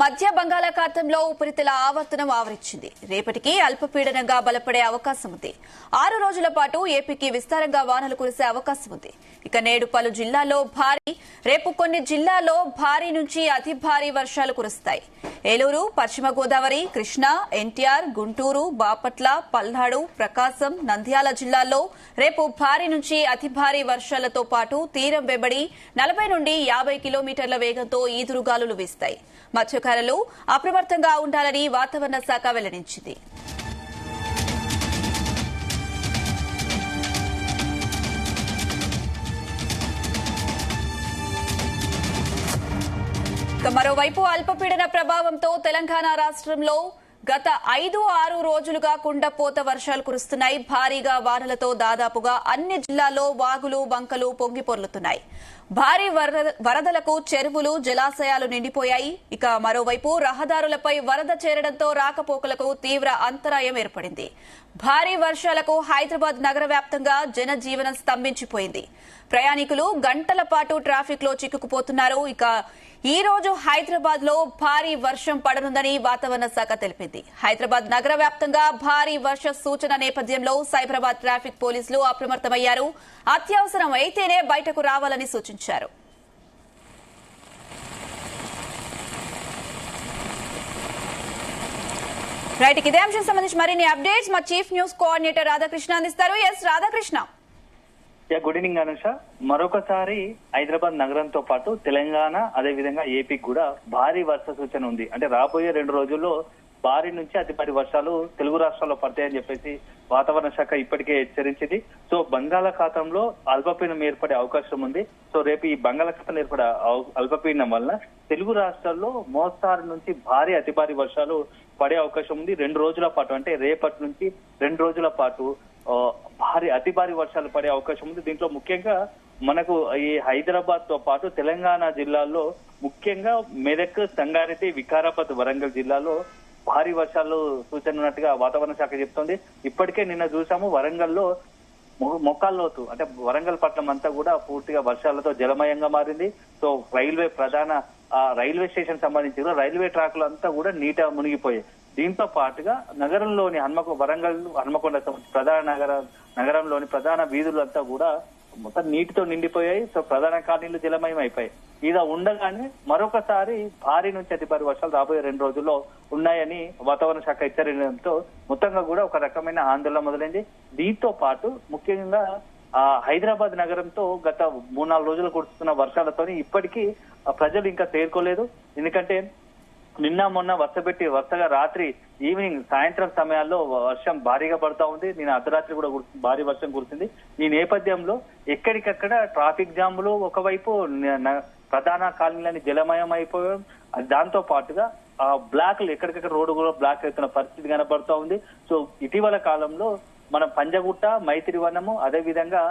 మధ్య బంగాళాఖాతంలో ఉపరితల ఆవర్తనం ఆవరించింది. రేపటికి అల్పపీడనంగా బలపడే అవకాశం ఉంది. 6 రోజుల పాటు ఏపీకి విస్తారంగా వానలు కురిసే అవకాశం ఉంది. ఇక నేడు పలు జిల్లాల్లో రేపు కొన్ని జిల్లాల్లో భారీ నుంచి అతి భారీ వర్షాలు కురుస్తాయి. ఏలూరు, పశ్చిమ గోదావరి, కృష్ణా, ఎన్టీఆర్, గుంటూరు, బాపట్ల, పల్నాడు, ప్రకాశం, నంద్యాల జిల్లాల్లో రేపు భారీ నుంచి అతి భారీ వర్షాలతో పాటు తీరం వెంబడి 40 నుండి 50 కిలోమీటర్ల వేగంతో ఈదురుగాలులు వీస్తాయి. మత్స్యకారులు అప్రమత్తంగా ఉండాలని వాతావరణ శాఖ వెల్లడించింది. మరోవైపు అల్పపీడన ప్రభావంతో తెలంగాణ రాష్ట్రంలో గత 5-6 రోజులుగా కుండపోత వర్షాలు కురుస్తున్నాయి. భారీగా వానలతో దాదాపుగా అన్ని జిల్లాల్లో వాగులు, వంకలు పొంగిపొర్లుతున్నాయి. భారీ వరదలకు చెరువులు, జలాశయాలు నిండిపోయాయి. ఇక మరోవైపు రహదారులపై వరద చేరడంతో రాకపోకలకు తీవ్ర అంతరాయం ఏర్పడింది. భారీ వర్షాలకు హైదరాబాద్ నగర వ్యాప్తంగా జనజీవనం స్తంభించిపోయింది. ప్రయాణికులు గంటల పాటు ట్రాఫిక్ లో చిక్కుకుపోతున్నారు. ఇక ఈ రోజు హైదరాబాద్ లో భారీ వర్షం పడనుందని వాతావరణ శాఖ తెలిపింది. హైదరాబాద్ నగర వ్యాప్తంగా భారీ వర్ష సూచన నేపథ్యంలో సైబరాబాద్ ట్రాఫిక్ పోలీసులు అప్రమత్తమయ్యారు. అత్యవసరం అయితేనే బయటకు రావాలని సూచించారు. రైట్, ఇదే అంశం సంబంధించి మరిన్ని అప్డేట్స్ మా చీఫ్ న్యూస్ కోఆర్డినేటర్ రాధాకృష్ణ అందిస్తారు. S Radhakrishna. Good evening Anusha. మరొకసారి హైదరాబాద్ నగరంతో పాటు తెలంగాణ అదేవిధంగా ఏపీకి కూడా భారీ వర్ష సూచన ఉంది. అంటే రాబోయే 2 రోజుల్లో భారీ నుంచి అతి భారీ వర్షాలు తెలుగు రాష్ట్రాల్లో పడతాయని చెప్పేసి వాతావరణ శాఖ ఇప్పటికే హెచ్చరించింది. సో బంగాళాఖాతంలో అల్పపీడనం ఏర్పడే అవకాశం ఉంది. సో రేపు ఈ బంగాళాఖాతం ఏర్పడే అల్పపీడనం వల్ల తెలుగు రాష్ట్రాల్లో మోస్తారు నుంచి భారీ అతి భారీ వర్షాలు పడే అవకాశం ఉంది. 2 రోజుల పాటు, అంటే రేపటి నుంచి 2 రోజుల పాటు అతి భారీ వర్షాలు పడే అవకాశం ఉంది. దీంట్లో ముఖ్యంగా మనకు ఈ హైదరాబాద్ తో పాటు తెలంగాణ జిల్లాల్లో ముఖ్యంగా మెదక్, సంగారెడ్డి, వికారాబాద్, వరంగల్ జిల్లాలో భారీ వర్షాలు సూచన ఉన్నట్టుగా వాతావరణ శాఖ చెప్తోంది. ఇప్పటికే నిన్న చూసాము వరంగల్లో మొక్కాల్లోతు, అంటే వరంగల్ పట్టణం అంతా కూడా పూర్తిగా వర్షాలతో జలమయంగా మారింది. సో రైల్వే స్టేషన్ సంబంధించిన రైల్వే ట్రాక్లు అంతా కూడా నీట మునిగిపోయాయి. దీంతో పాటుగా నగరంలోని వరంగల్ హన్మకొండ నగరంలోని ప్రధాన వీధులంతా కూడా మొత్తం నీటితో నిండిపోయాయి. సో ప్రధాన కాలనీలు జలమయం అయిపోయాయి. ఇలా ఉండగానే మరొకసారి భారీ నుంచి అతి భారీ వర్షాలు రాబోయే 2 రోజుల్లో ఉన్నాయని వాతావరణ శాఖ హెచ్చరించడంతో మొత్తంగా కూడా ఒక రకమైన ఆందోళన మొదలైంది. దీంతో పాటు ముఖ్యంగా హైదరాబాద్ నగరంతో గత 3-4 రోజులు కురుస్తున్న వర్షాలతోని ఇప్పటికీ ప్రజలు ఇంకా తేరుకోలేదు. ఎందుకంటే నిన్న మొన్న వరుసగా రాత్రి సాయంత్రం సమయాల్లో వర్షం భారీగా పడుతూ ఉంది. నేను అర్ధరాత్రి కూడా భారీ వర్షం కురిసింది. ఈ నేపథ్యంలో ఎక్కడికక్కడ ట్రాఫిక్ జాములు, ఒకవైపు ప్రధాన కాలనీలని జలమయం అయిపోయాం. దాంతో పాటుగా బ్లాక్లు ఎక్కడికక్కడ రోడ్డు కూడా బ్లాక్ అవుతున్న పరిస్థితి కనబడుతూ ఉంది. సో ఇటీవల కాలంలో మనం పంజగుట్ట, మైత్రివనము, అదే విధంగా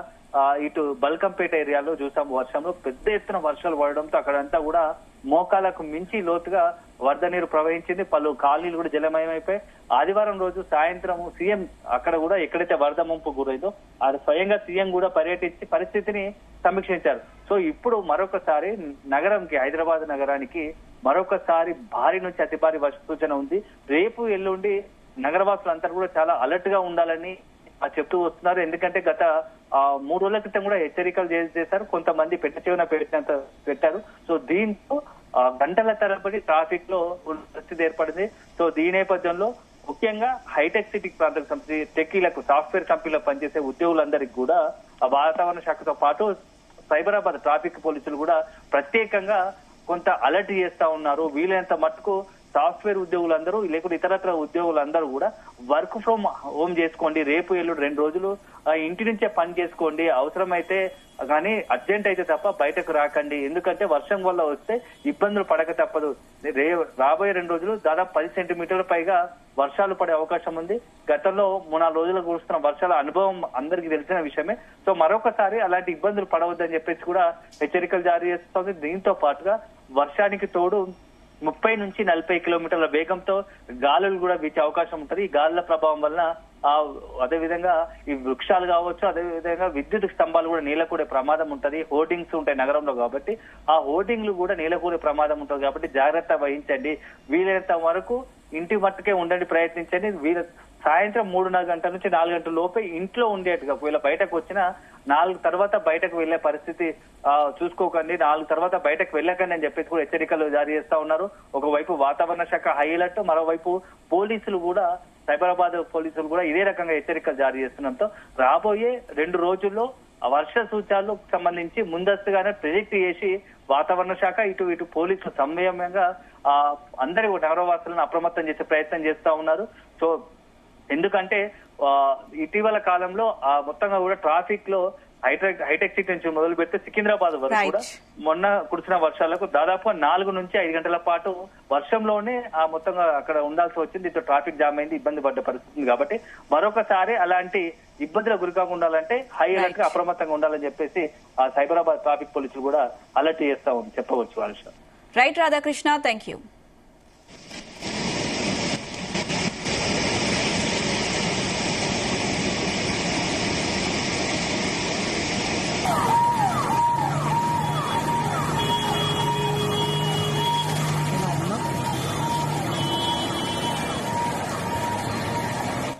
ఇటు బల్కంపేట ఏరియాలో చూసాము వర్షంలో పెద్ద ఎత్తున వర్షాలు పడడంతో అక్కడంతా కూడా మోకాలకు మించి లోతుగా వరద నీరు ప్రవహించింది. పలు కాలనీలు కూడా జలమయమైపోయి ఆదివారం రోజు సాయంత్రం సీఎం అక్కడ కూడా ఎక్కడైతే వరద ముంపు గురైందో అది స్వయంగా సీఎం కూడా పర్యటించి పరిస్థితిని సమీక్షించారు. సో ఇప్పుడు మరొకసారి నగరంకి, హైదరాబాద్ నగరానికి మరొకసారి భారీ నుంచి అతి భారీ వర్ష సూచన ఉంది. రేపు ఎల్లుండి నగరవాసులంతా కూడా చాలా అలర్ట్ గా ఉండాలని చెప్తూ వస్తున్నారు. ఎందుకంటే గత 3 రోజుల క్రితం కూడా హెచ్చరికలు చేశారు. కొంతమంది పెట్టారు. సో దీంతో గంటల తరబడి ట్రాఫిక్ లో పరిస్థితి ఏర్పడింది. సో దీని నేపథ్యంలో ముఖ్యంగా హైటెక్ సిటీ ప్రాంతాలకు సంబంధించి టెక్కీలకు, సాఫ్ట్వేర్ కంపెనీలకు పనిచేసే ఉద్యోగులందరికీ కూడా వాతావరణ శాఖతో పాటు సైబరాబాద్ ట్రాఫిక్ పోలీసులు కూడా ప్రత్యేకంగా కొంత అలర్ట్ చేస్తా ఉన్నారు. వీలైనంత మట్టుకు సాఫ్ట్వేర్ ఉద్యోగులందరూ లేకుంటే ఇతరత్ర ఉద్యోగులందరూ కూడా వర్క్ ఫ్రమ్ హోమ్ చేసుకోండి. రేపు ఎల్లుండి 2 రోజులు ఇంటి నుంచే పని చేసుకోండి. అవసరమైతే కానీ అర్జెంట్ అయితే తప్ప బయటకు రాకండి. ఎందుకంటే వర్షం వల్ల వస్తే ఇబ్బందులు పడక తప్పదు. రాబోయే 2 రోజులు దాదాపు 10 సెంటీమీటర్ల పైగా వర్షాలు పడే అవకాశం ఉంది. గతంలో 3-4 రోజులు కురుస్తున్న వర్షాల అనుభవం అందరికీ తెలిసిన విషయమే. సో మరొకసారి అలాంటి ఇబ్బందులు పడవద్దని చెప్పేసి కూడా హెచ్చరికలు జారీ చేస్తోంది. దీంతో పాటుగా వర్షానికి తోడు 30 నుంచి 40 కిలోమీటర్ల వేగంతో గాలులు కూడా వీచే అవకాశం ఉంటుంది. ఈ గాలుల ప్రభావం వల్ల అదే విధంగా ఈ వృక్షాలు కావచ్చు, అదే విధంగా విద్యుత్ స్తంభాలు కూడా నీలకూడే ప్రమాదం ఉంటది. హోర్డింగ్స్ ఉంటాయి నగరంలో కాబట్టి ఆ హోర్డింగ్లు కూడా నీలకూడే ప్రమాదం ఉంటుంది కాబట్టి జాగ్రత్త వహించండి. వీలైనంత వరకు ఇంటి మట్టుకే ఉండండి, ప్రయత్నించండి. సాయంత్రం 3 గంటల నుంచి 4 గంటల లోపే ఇంట్లో ఉండేట్టుగా, ఒకవేళ బయటకు వచ్చినా 4 తర్వాత బయటకు వెళ్లే పరిస్థితి చూసుకోకండి. 4 తర్వాత బయటకు వెళ్ళకండి అని చెప్పేసి కూడా హెచ్చరికలు జారీ చేస్తా ఉన్నారు. ఒకవైపు వాతావరణ శాఖ హై అలర్ట్, మరోవైపు పోలీసులు కూడా, సైబరాబాద్ పోలీసులు కూడా ఇదే రకంగా హెచ్చరికలు జారీ చేస్తుండటంతో రాబోయే 2 రోజుల్లో వర్ష సూచనలకు సంబంధించి ముందస్తుగానే ప్రెడిక్ట్ చేసి వాతావరణ శాఖ ఇటు పోలీసులు సంయమంగా అందరి నగరవాసులను అప్రమత్తం చేసే ప్రయత్నం చేస్తా ఉన్నారు. సో ఎందుకంటే ఇటీవల కాలంలో మొత్తంగా కూడా ట్రాఫిక్ లో హైటెక్ సిటీ నుంచి మొదలు పెడితే సికింద్రాబాద్ వరకు కూడా మొన్న కురిసిన వర్షాలకు దాదాపు 4 నుంచి 5 గంటల పాటు వర్షంలోనే మొత్తంగా అక్కడ ఉండాల్సి వచ్చింది. దీంతో ట్రాఫిక్ జామ్ అయింది, ఇబ్బంది పడ్డ పరిస్థితి. కాబట్టి మరొకసారి అలాంటి ఇబ్బందులకు గురికాకుండా ఉండాలంటే హై అలర్ట్ గా అప్రమత్తంగా ఉండాలని చెప్పేసి సైబరాబాద్ ట్రాఫిక్ పోలీసులు కూడా అలర్ట్ చేస్తా ఉంది చెప్పవచ్చు. Right Radhakrishna, thank you.